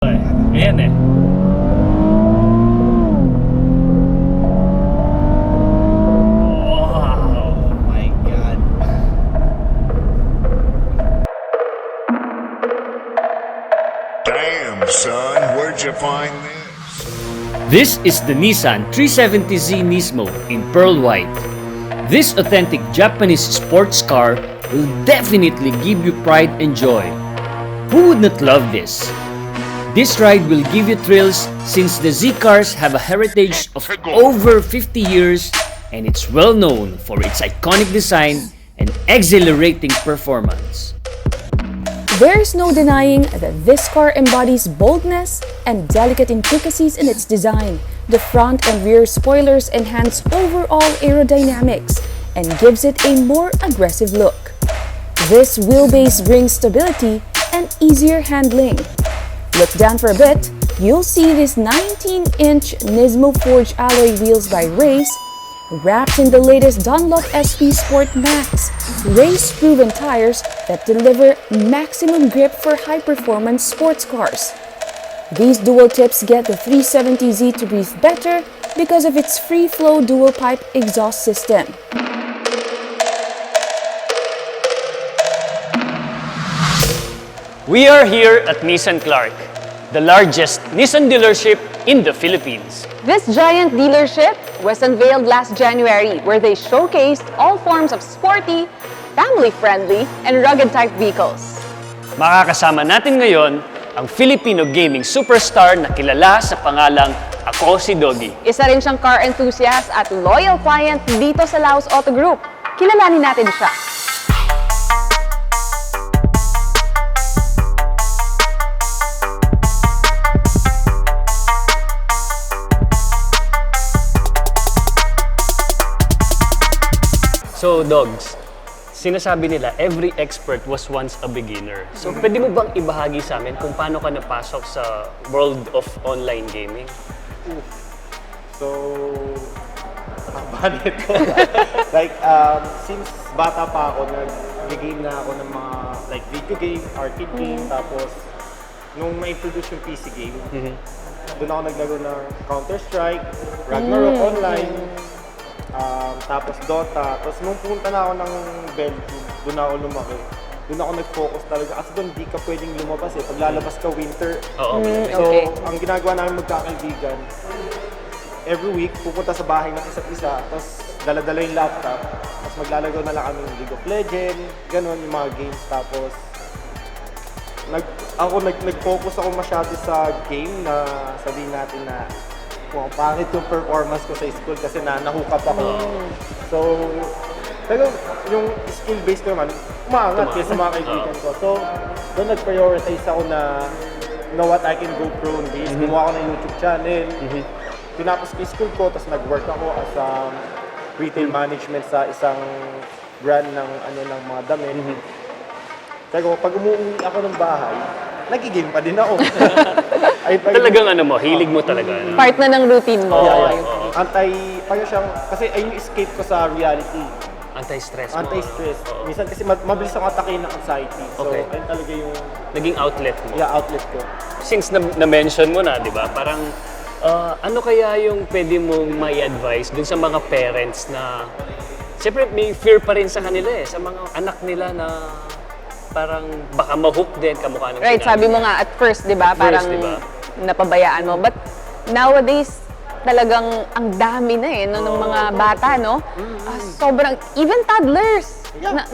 Ayan eh. Wow! Oh my God. Damn, son, where'd you find this? This is the Nissan 370Z Nismo in pearl white. This authentic Japanese sports car will definitely give you pride and joy. Who would not love this? This ride will give you thrills since the Z cars have a heritage of over 50 years and it's well known for its iconic design and exhilarating performance. There is no denying that this car embodies boldness and delicate intricacies in its design. The front and rear spoilers enhance overall aerodynamics and gives it a more aggressive look. This wheelbase brings stability and easier handling. Look down for a bit, you'll see these 19-inch Nismo forged alloy wheels by Race, wrapped in the latest Dunlop SP Sport Max, race-proven tires that deliver maximum grip for high-performance sports cars. These dual tips get the 370Z to breathe better because of its free-flow dual-pipe exhaust system. We are here at Nissan Clark, the largest Nissan dealership in the Philippines. This giant dealership was unveiled last January where they showcased all forms of sporty, family-friendly, and rugged-type vehicles. Makakasama natin ngayon ang Filipino gaming superstar na kilala sa pangalang Akosi Dogie. Isa rin siyang car enthusiast at loyal client dito sa Laus Auto Group. Kilalanin natin siya. So, Dogs, sinasabi nila every expert was once a beginner. So, pwede mo bang ibahagi sa amin kung paano ka napasok sa world of online gaming? So, bakit? Like, since bata pa ako, nag-game na ako ng mga like video game, arcade game, tapos nung ma-introduce yung PC game, doon ako naglaro ng Counter-Strike, Ragnarok Online, tapos Dota. Tapos nung punta na ako ng Belgium, doon ako lumaki. Doon ako nag-focus talaga. Kasi doon di ka pwedeng lumabas eh. Pag lalabas ka winter. Oo. So, Okay. ang ginagawa namin magkakaibigan, every week pupunta sa bahay ng isa't isa, tapos dala-dala yung laptop, tapos maglalaro na lang kami ng League of Legends, ganun yung mga games. Tapos, nag-focus ako masyado sa game na sabihin natin na pangit yung performance ko sa school kasi nahook up ako. So, pero yung skill base ko naman, umaangat kaya sa mga kaibigan ko. So, doon nag-prioritize ako na what I can go pro in this. Gumawa ako ng YouTube channel. Tinapos ko yung school ko, tapos nag-work ako as retail management sa isang brand ng mga damit. Pero pag umuwi ako ng bahay, nagigame pa din ako. Talagang hilig mo talaga. Part na ng routine mo. Parang siyang, kasi ayun yung escape ko sa reality. Anti-stress mo. Anti-stress. Minsan kasi mabilis akong atake ng anxiety. So, Okay. ayun talaga yung Naging outlet mo. outlet ko. Since na-mention mo na, di ba? Parang, ano kaya yung pwede mo may advice dun sa mga parents na, siyempre may fear pa rin sa kanila sa mga anak nila na parang baka ma-hook din kamukha ng Right, sinabi sabi mo niya. nga at first, di ba? At first, Parang di ba? napabayaan mo. But nowadays, talagang ang dami na ng mga bata, no? Sobrang, even toddlers,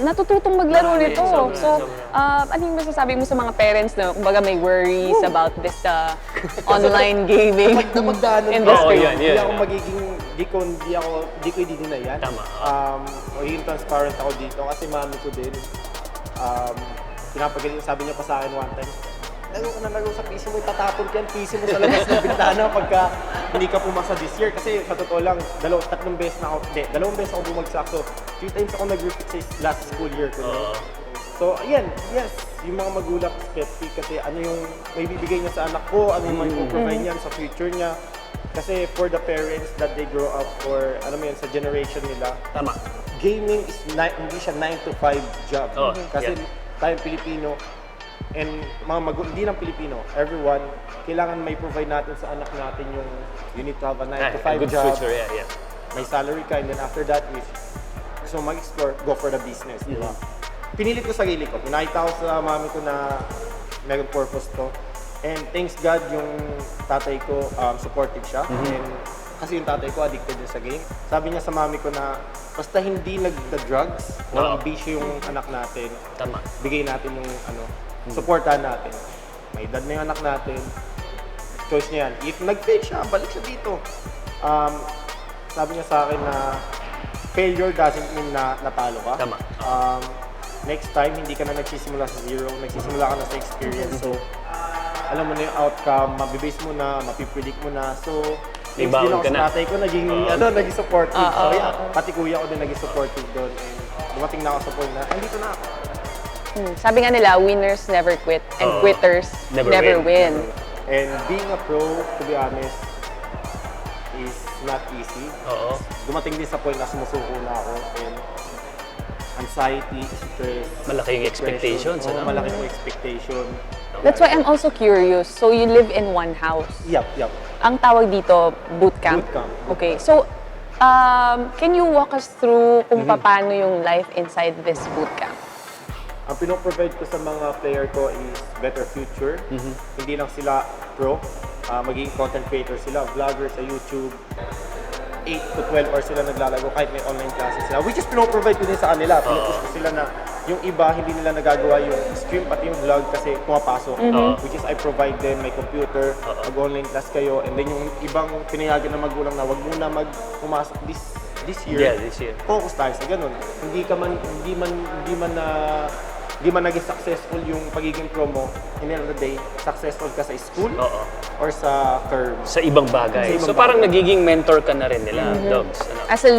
natututong maglaro nito. So, ano yung masasabi mo sa mga parents na kumbaga may worries about this online gaming industry? Hindi ako magiging, di ko i-deny yan. Tama. Magiging transparent ako dito kasi mami ko din. Pinapagaling, sabi niya pa sa akin one time, laro sa PC mo, itatapon ka yan, PC mo sa labas ng bintana pagka hindi ka pumasa this year. Kasi sa totoo lang, dalawang beses ako bumagsak. So, 3 times ako nag-repeat sa last school year ko. So, ayan, yes, yung mga magulang skeptic kasi ano yung may bibigay niya sa anak ko, ano yung mag-provide niyan sa future niya. Kasi for the parents that they grow up for, sa generation nila, Tama. gaming is hindi siya 9 to 5 job. Oh, Kasi tayong Pilipino, And hindi lang Pilipino, everyone, kailangan may provide natin sa anak natin yung you need to have a 9 to 5 good job. future, yeah. May salary ka, and then after that, if gusto mo mag-explore, go for the business, di ba? Pinilit ko sarili ko. Pinakita ko sa mami ko na meron purpose to. And thanks God, yung tatay ko, supportive siya. And kasi yung tatay ko addicted din sa game. Sabi niya sa mami ko na basta hindi nagda-drugs, walang bisyo yung anak natin. Tama. Bigay natin yung supportahan natin. May edad na yung anak natin. Choice niya yan. If nag-fail siya, balik siya dito. Sabi niya sa akin na failure doesn't mean na natalo ka. Tama. Next time, hindi ka na nagsisimula sa zero, nagsisimula ka na sa experience. So, alam mo na yung outcome, mabibase mo na, mapipredict mo na. So, thanks din ako sa tatay ko, naging supportive. So, yeah, pati kuya ko din naging supportive doon. And dumating na ako sa point na, andito na ako. Sabi nga nila, winners never quit and quitters never win. And being a pro, to be honest, is not easy. Dumating din sa point na sumusuko na ako. And anxiety, stress, Malaking expectations. Malaking expectation. That's why I'm also curious. So you live in one house. Yup. Ang tawag dito, boot camp. Boot camp. Okay. So, can you walk us through kung paano yung life inside this boot camp? Ang pinoprovide ko sa mga player ko is better future. Hindi lang sila pro, magiging content creator sila, vlogger sa YouTube. 8 to 12 hours sila naglalago kahit may online classes sila. Which is pinoprovide ko din sa kanila. Pinupush ko sila na yung iba hindi nila nagagawa yung stream pati yung vlog kasi pumapasok. Which is I provide them my computer, mag-online class kayo, and then yung ibang pinayagan na magulang na wag muna pumasok this year. Yeah, this year. Focus tayo sa ganun. Hindi man naging successful yung pagiging promo, in the end of the day, successful ka sa school or sa curve. Sa ibang bagay. So parang nagiging mentor ka na rin nila, Dogs. As a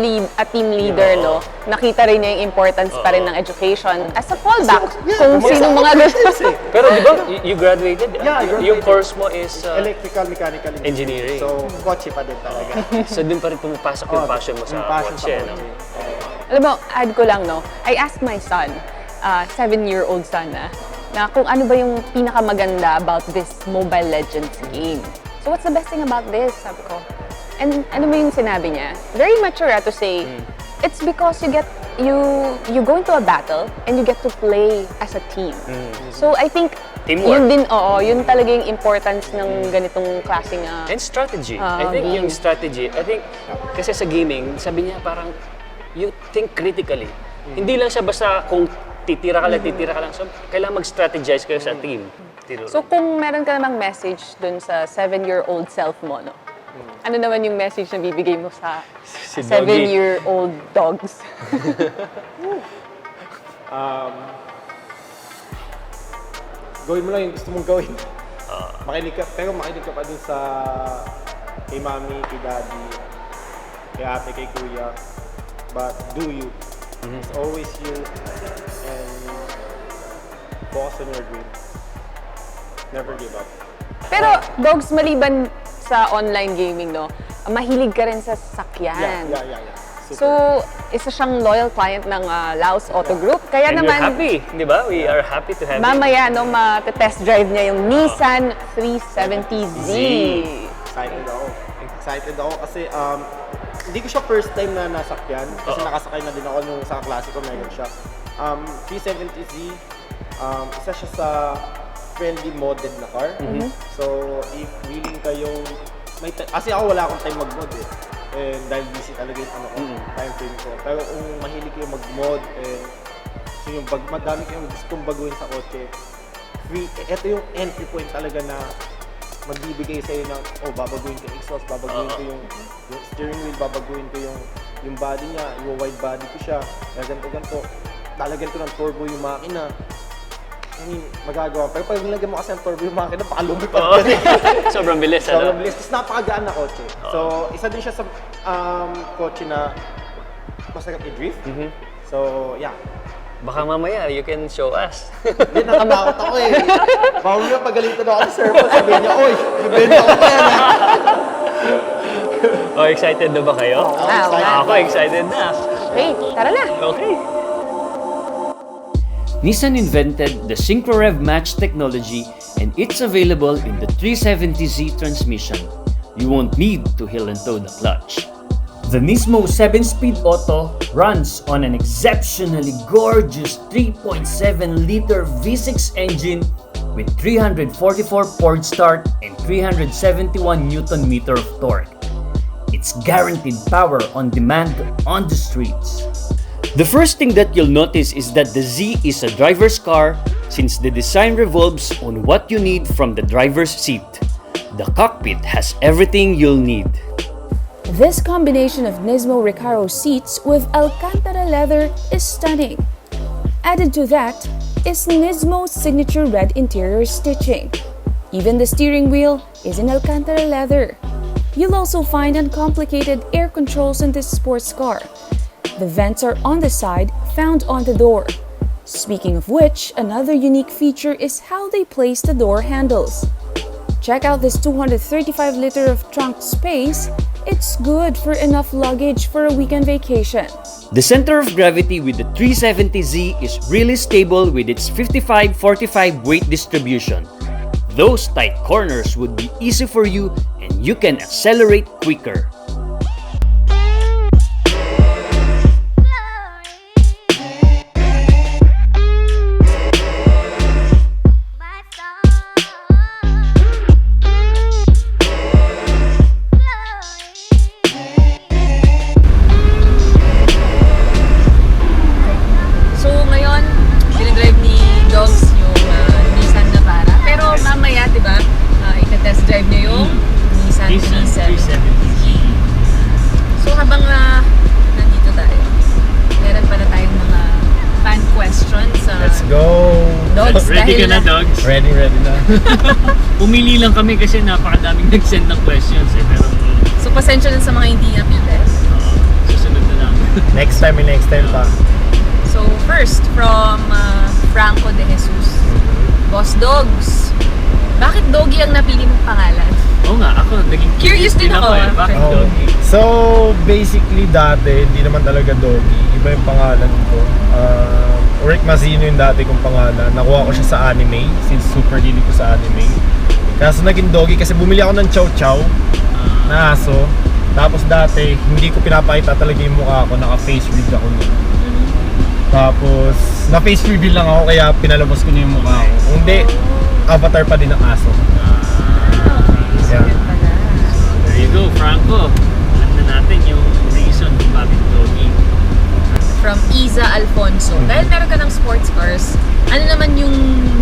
team leader, no, nakita rin niya yung importance pa rin ng education as a fallback kung sino mga gusto. Pero di ba, you graduated? Yeah, I graduated. Yung course mo is Electrical, mechanical engineering. So, kotse pa din talaga. So din pa rin pumapasok yung passion mo sa kotse, no? Alam mo, add ko lang, no, I asked my son, 7-year-old son na kung ano ba yung pinakamaganda about this Mobile Legends game. So what's the best thing about this? Sabi ko. And ano ba yung sinabi niya? Very mature to say, it's because you go into a battle and you get to play as a team. So I think Teamwork. yun din, yun talaga yung importance ng ganitong klaseng And strategy. I think yung strategy, kasi sa gaming, sabi niya parang, you think critically. Hindi lang siya basta kung titira ka lang. So, kailangan mag-strategize kayo sa team. So, kung meron ka namang message dun sa 7-year-old self mo, no? Ano naman yung message na bibigay mo sa Si Dogie. 7-year-old dogs? Gawin mo lang yung gusto mong gawin. Makinig ka pa dun sa kay mami, kay daddy, kay ate, kay kuya. But do you. It's always you. And focus on your dream. Never give up. Pero, dogs, maliban sa online gaming, no? Mahilig ka rin sa sasakyan. Yeah. Super. So, isa siyang loyal client ng Laus Auto Group. Kaya And naman, you're happy, di ba? We are happy to have you. mamaya, no, ma-test drive niya yung Nissan 370Z. Excited ako kasi hindi ko siya first time na nasakyan kasi nakasakay na din ako nung sa klase ko meron siya. 370Z, isa siya sa friendly modded na car. So, if willing kayong kasi ako wala akong time mag-mod eh. And dahil busy talaga yung time frame ko. Pero kung mahilig kayo mag-mod and so yung madami kayong gustong baguhin sa kotse, ito yung entry point talaga na magbibigay sa'yo ng, babaguhin ko yung exhaust, babaguhin ko yung steering wheel, babaguhin ko yung body niya, i-wide body ko siya, ganito, lalagyan ko ng turbo yung makina. I mean, magagawa. Pero pag nilagyan mo kasi ng turbo yung makina, pakalumi pa rin. Sobrang bilis, Sobrang bilis. Tapos napakagaan na kotse. So, isa din siya sa kotse na masarap i-drift. So, yeah. Baka mamaya, you can show us. Hindi, nakatakot ako eh. Mamaya pagalitan ako sa servo, sabihin niya, oy, nabenta ko pa yan. Excited na ba kayo? Wow. Ako excited na. Okay, tara na. Okay. Nissan invented the SynchroRev match technology and it's available in the 370Z transmission. You won't need to heel and toe the clutch. The Nismo 7-speed auto runs on an exceptionally gorgeous 3.7-liter V6 engine with 344 port start and 371 Nm of torque. It's guaranteed power on demand on the streets. The first thing that you'll notice is that the Z is a driver's car since the design revolves on what you need from the driver's seat. The cockpit has everything you'll need. This combination of Nismo Recaro seats with Alcantara leather is stunning. Added to that is Nismo's signature red interior stitching. Even the steering wheel is in Alcantara leather. You'll also find uncomplicated air controls in this sports car. The vents are on the side, found on the door. Speaking of which, another unique feature is how they place the door handles. Check out this 235 liter of trunk space. It's good for enough luggage for a weekend vacation. The center of gravity with the 370Z is really stable with its 55-45 weight distribution. Those tight corners would be easy for you and you can accelerate quicker. Nissan 370Z. So habang nandito tayo, meron pa na tayong mga fan questions. Let's go! Dogs, Ready ka dahil na, Dogs? Ready na. Pumili lang kami kasi napakadaming nag-send ng questions eh. Pero So pasensya na sa mga hindi napili. susunod na lang. Next time pa. So first, from Franco de Jesus. Boss Dogs, bakit Dogie ang napili mong pangalan? Oo nga, ako naging Curious din ako, eh. Bakit Oh. Dogie? So, basically dati, hindi naman talaga Dogie. Iba yung pangalan ko. Rick Mazzino yung dati kong pangalan. Nakuha ko siya sa anime, since super hilig ko sa anime. Kaso naging Dogie kasi bumili ako ng chow chow na aso. Tapos dati, hindi ko pinapakita talaga yung mukha ko. Naka-face reveal ako nun. Tapos, na-face reveal lang ako kaya pinalabas ko na yung mukha ko. Kung hindi, avatar pa din ng aso. Yeah. There you go, Franco. Alam na natin yung reason kung bakit Dogie. From Iza Alfonso. Dahil meron ka ng sports cars, ano naman yung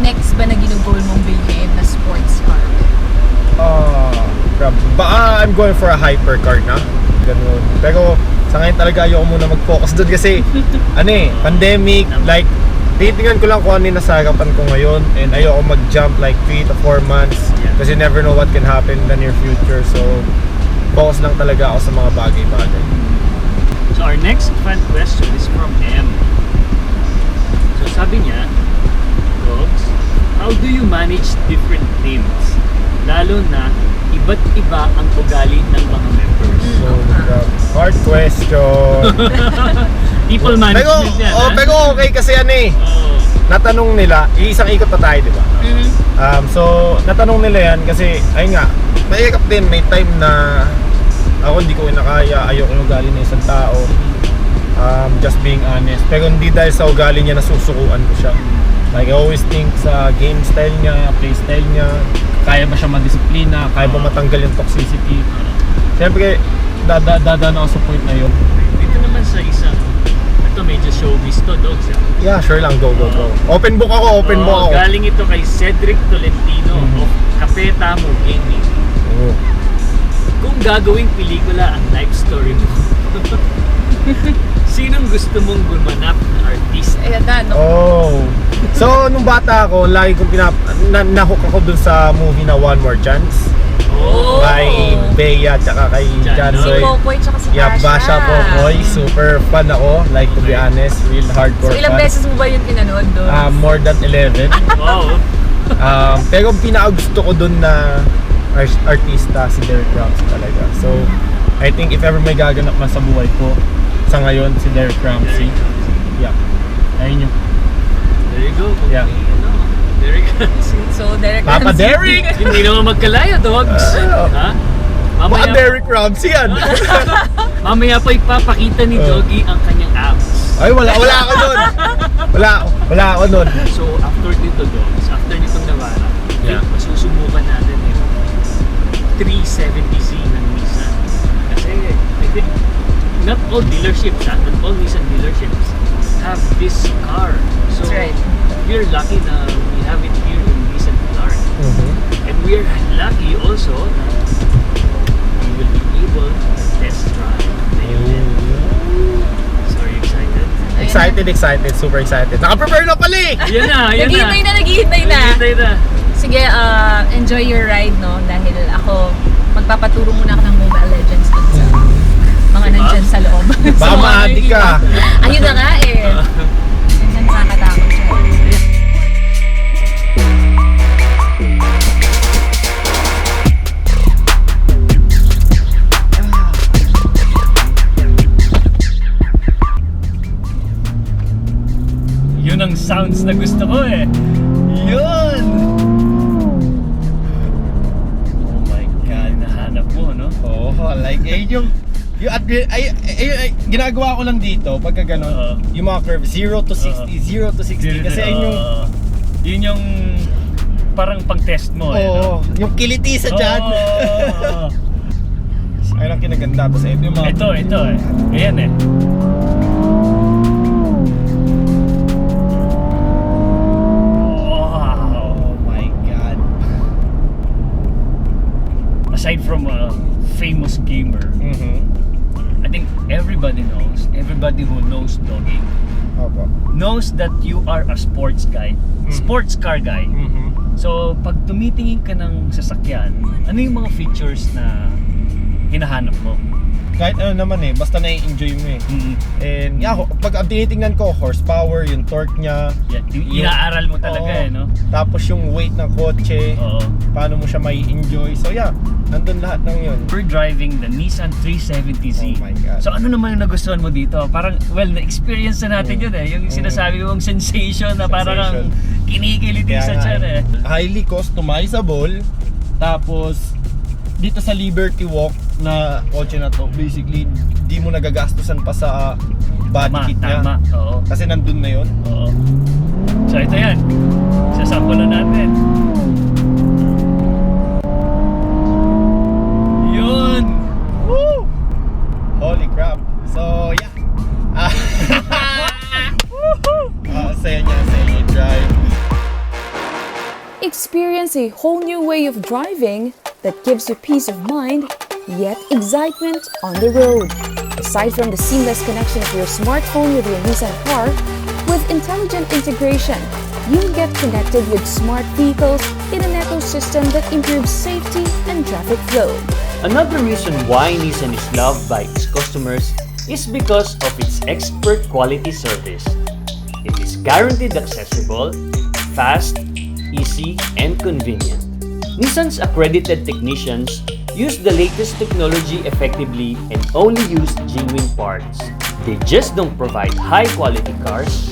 next ba na ginugol mong bilhin na sports car? Grabe. Baka I'm going for a hypercar na. Ganun. Pero sa ngayon talaga ayoko muna mag-focus doon kasi pandemic, like titingnan ko lang kung ano yung nasa harapan ko ngayon and ayoko mag-jump like 3 to 4 months kasi you never know what can happen in the near future. So focus lang talaga ako sa mga bagay-bagay. So our next fan question is from M. So sabi niya, Dogs, how do you manage different teams? Lalo na iba't iba ang ugali ng mga members. So, hard question. People management yan, pero okay kasi natanong nila, isang ikot pa tayo, di ba? So, natanong nila yan kasi, ayun nga, mahirap din, may time na ako hindi ko kinakaya, ayoko yung ugali ng isang tao. Just being honest. Pero hindi dahil sa ugali niya nasusukuan ko siya. Like, I always think sa game style niya, play style niya, kaya ba siya madisiplina, kaya ba matanggal yung toxicity. Siyempre, dadaan ako sa point na yun. Dito naman sa isang, ito medyo showbiz to, Dogs. Yeah, sure lang, go. Open book ako. Galing ito kay Cedric Tolentino of Capeta Mo Gaming. Kung gagawing pelikula ang life story mo, sinong gusto mong gumanap na artist? Ayan na, no? So, nung bata ako, lagi kong nahook ako dun sa movie na One More Chance. Kay Bea, tsaka kay Jansoy. Si Popoy, tsaka si Yeah, Basha Popoy. Super fan ako, like to be honest, real hardcore So ilang fan. beses mo ba yung pinanood doon? More than 11. Wow. Pero ang pinaka-gusto ko dun na artista, si Derek Ramsey talaga. So, I think if ever may gaganap man sa buhay ko, sa ngayon, si Derek Ramsey. Yeah. Ayun yung There you go. Yeah. Derek. So, Derek Papa Derek! Hindi naman magkalaya, dogs. Ha? Baka Derek Ramsey yan! Mamaya pa ipapakita ni Doggie ang kanyang abs. Ay, wala ako nun! Wala ako nun. So, after dito, dogs, after nitong Navara, masusubukan natin yung 370Z ng Nissan. Kasi, I think, not all dealerships, not all Nissan dealerships have this car. So, That's right. we're lucky na we have it here in Nissan Clark. And we're lucky also na we will be able to test drive the unit. So, are you excited? Excited. Super excited. Naka-prepare na pala eh! Yan na. Naghihintay na. Naghihintay na. Sige, enjoy your ride, no? Dahil ako, magpapaturo muna ako ng Mobile Legends dun sa mga nandyan sa loob. Baka ma-addict ka. Ayun na nga eh. Minsan nakakatakot siya. Yun ang sounds na gusto ko eh. Yun! Oh my God, nahanap mo, no? Oo, like, ginagawa ko lang dito, pagka gano'n, yung mga curve, 0 to 60, 0 to 60, kasi yun yung parang pang-test mo eh, no? yung kiliti sa dyan. Ayun ang kinaganda, tapos ito yung mga... Ito eh. Ayan eh. Aside from a famous gamer, I think everybody who knows dogging, knows that you are a sports guy, sports car guy. So, pag tumitingin ka ng sasakyan, ano yung mga features na hinahanap mo? Kahit ano naman eh, basta na-enjoy mo eh. And pag tinitingnan ko, horsepower, yung torque niya. Inaaral mo talaga eh, no? Tapos yung weight ng kotse, paano mo siya may enjoy. So nandun lahat ng yun. We're driving the Nissan 370Z. Oh my God. So ano naman yung nagustuhan mo dito? Parang, na-experience na natin yun eh. Yung sinasabi mong sensation na parang kinikiliti sa tiyan eh. Highly customizable. Tapos, dito sa Liberty Walk na kotse na to, basically, di mo nagagastusan pa sa body kit niya. Tama. Oo. Kasi nandun na yun. Oo. So ito yan. Sasample na natin. Yun! Woo! Holy crap. So, yeah. Saya niya drive. Experience a whole new way of driving that gives you peace of mind, yet excitement on the road. Aside from the seamless connection of your smartphone with your Nissan Clark, with intelligent integration, you'll get connected with smart vehicles in an ecosystem that improves safety and traffic flow. Another reason why Nissan is loved by its customers is because of its expert quality service. It is guaranteed accessible, fast, easy, and convenient. Nissan's accredited technicians use the latest technology effectively and only use genuine parts. They just don't provide high-quality cars,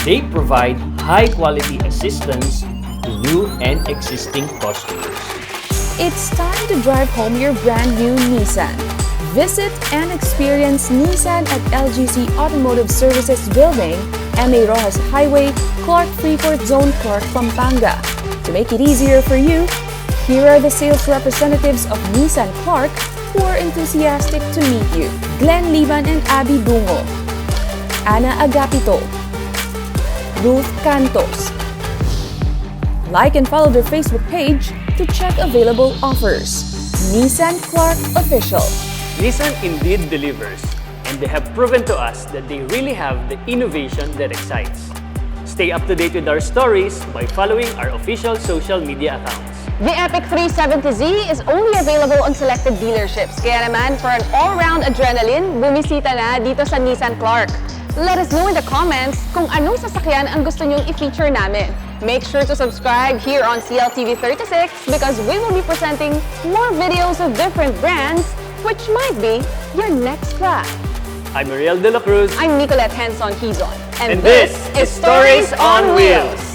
they provide high-quality assistance to new and existing customers. It's time to drive home your brand new Nissan. Visit and experience Nissan at LGC Automotive Services Building, MA Rojas Highway, Clark Freeport Zone, Clark, Pampanga. To make it easier for you, here are the sales representatives of Nissan Clark who are enthusiastic to meet you. Glen Liban and Abi Dungo. Agapito. Ruth Cantos. Like and follow their Facebook page to check available offers. Nissan Clark Official. Nissan indeed delivers, and they have proven to us that they really have the innovation that excites. Stay up to date with our stories by following our official social media accounts. The Epic 370Z is only available on selected dealerships. Kaya naman, for an all-round adrenaline, bumisita na dito sa Nissan Clark. Let us know in the comments kung anong sasakyan ang gusto nyong i-feature namin. Make sure to subscribe here on CLTV36 because we will be presenting more videos of different brands, which might be your next ride. I'm Ariel de la Cruz. I'm Nicolette Henson-Hizon. And this is Stories on Wheels.